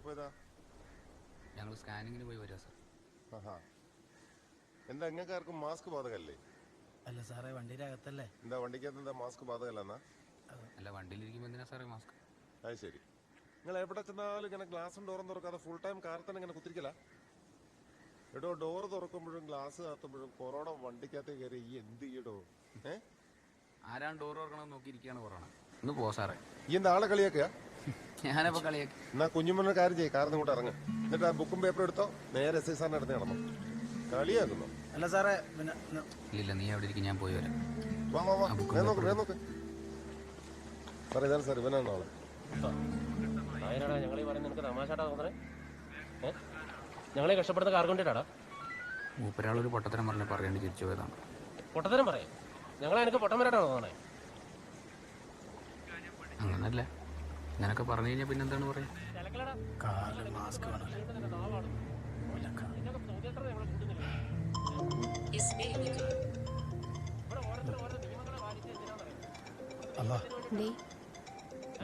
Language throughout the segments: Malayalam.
പോയതാ? ഞങ്ങൾ സ്കാനിങ്ങിന് പോയി വരാം സാർ. ആഹാ. എന്താ എങ്ങനെയാർക്കും മാസ്ക് ബാധകല്ലേ? അല്ല സാറേ വണ്ടിയുടെ അകത്തല്ലേ. എന്താ വണ്ടിക്കകത്ത് എന്താ മാസ്ക് ബാധകല്ലെന്നാ? അല്ല വണ്ടിയിലിരിക്കുമ്പോൾ എന്തിനാ സാറേ മാസ്ക്? അത് ശരി. നിങ്ങൾ എവിടെ ചെന്നാലും ഇങ്ങനെ ഗ്ലാസും ഡോറും തുറക്കാതെ ഫുൾ ടൈം കാർ തന്നെ ഇങ്ങനെ കുത്തിരിക്കല? എടോ ഡോറ് തുറക്കുമ്പോഴും ഗ്ലാസ് കാത്തുമ്പോഴും കൊറോണ വണ്ടിക്കകത്ത് കയറി ഈ എന്ത് ചെയ്യടോ? ആരാണ് ഡോർ തുറക്കണമെന്ന് നോക്കിയിരിക്കുകയാണ് കൊറോണ. ഒന്ന് പോ സാറേ. ഈ എന്താ ആളെ കളിയാക്കുക? ഞാനപ്പോൾ കളിയാക്കി. എന്നാ കുഞ്ഞുമണ്ണ കാര്യം ചെയ്യും, കാറിന് കൂടെ ഇറങ്ങും. എന്നിട്ട് ആ ബുക്കും പേപ്പറും എടുത്തോ, നേരെ എസ് ഐ സാറിന് അടുത്ത് നടന്നു. കളിയാക്കുന്നു. അല്ല സാറേ പിന്നെ ഇല്ല നീ അവിടെ ഇരിക്കും, ഞാൻ പോയി വരാം. വാ വാ വാ, നോക്ക്. സാർ ഇതാണ് സാർ, ഇവനാണ് ആള്. ഞങ്ങളീ പറയുന്നത് നിനക്ക് തമാശാട്ടാ തോന്നണേ? ഞങ്ങളെ കഷ്ടപ്പെടുന്ന കാർ കൊണ്ടിട്ടാടാ. മൂപ്പരാളൊരു പൊട്ടത്തരം പറഞ്ഞ് പറയേണ്ടി തിരിച്ചു പോയതാണ്. പൊട്ടത്തരം പറയാം? ഞങ്ങളെ എനിക്ക് പൊട്ടം വരാട്ടാണോ തോന്നണേ? അങ്ങനല്ല, ഞാനൊക്കെ പറഞ്ഞു കഴിഞ്ഞാൽ പിന്നെന്താണ് പറയാ? കാറിൽ മാസ്ക് വേണമല്ലോ. അല്ലോ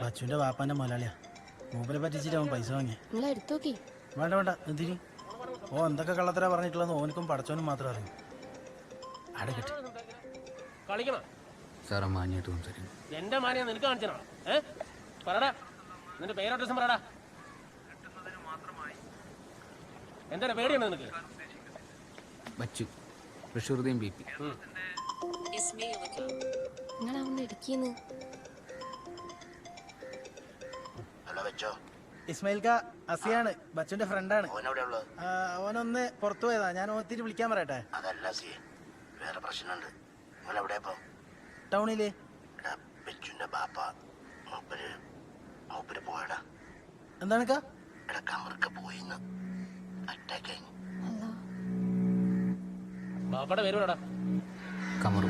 ബച്ചുവിന്റെ വാപ്പാന്റെ മുതലാളിയാ. മൂപ്പരെ പറ്റിച്ചിട്ട് അവൻ പൈസ വാങ്ങിയ. വേണ്ട എന്തിന്? ഓ എന്തൊക്കെ കള്ളത്തരാ പറഞ്ഞിട്ടുള്ളത് ഓനിക്കും പടച്ചോനും മാത്രം അറിയും. അവിടെ കിട്ടി കളിക്കണം സാറെ മാഞ്ഞിട്ട് സംസാരിക്കും. എന്റെ മാനിയാ നിനക്ക് കാണിച്ചനാ? പറടാ നിന്റെ പേര് അഡ്രസ്സും പറടാ. എന്താ പേടിയുണ്ടോ നിനക്ക്? ബച്ചു ബഷീറുദ്ദീൻ BP. ഇസ്മായിൽ കാ അസിയാണ്, ബച്ചുവിന്റെ ഫ്രണ്ടാണ്. അവനൊന്ന് പുറത്തു പോയതാ, ഞാൻ ഓത്തിട്ട് വിളിക്കാൻ പറയട്ടെ. അതല്ല സി, വേറെ പ്രശ്നമുണ്ട്. നിങ്ങൾ എവിടെ ഇപ്പൊ? ടൗണില്. ബച്ചുവിന്റെ ബാപ്പ മൂപ്പര് പോയടാ. എന്താണ് കാ? കമർക്ക് പോയിന്ന് അറ്റാക്ക് കഴിഞ്ഞു. ബാപ്പയുടെ പേര് പറടാ. കമറു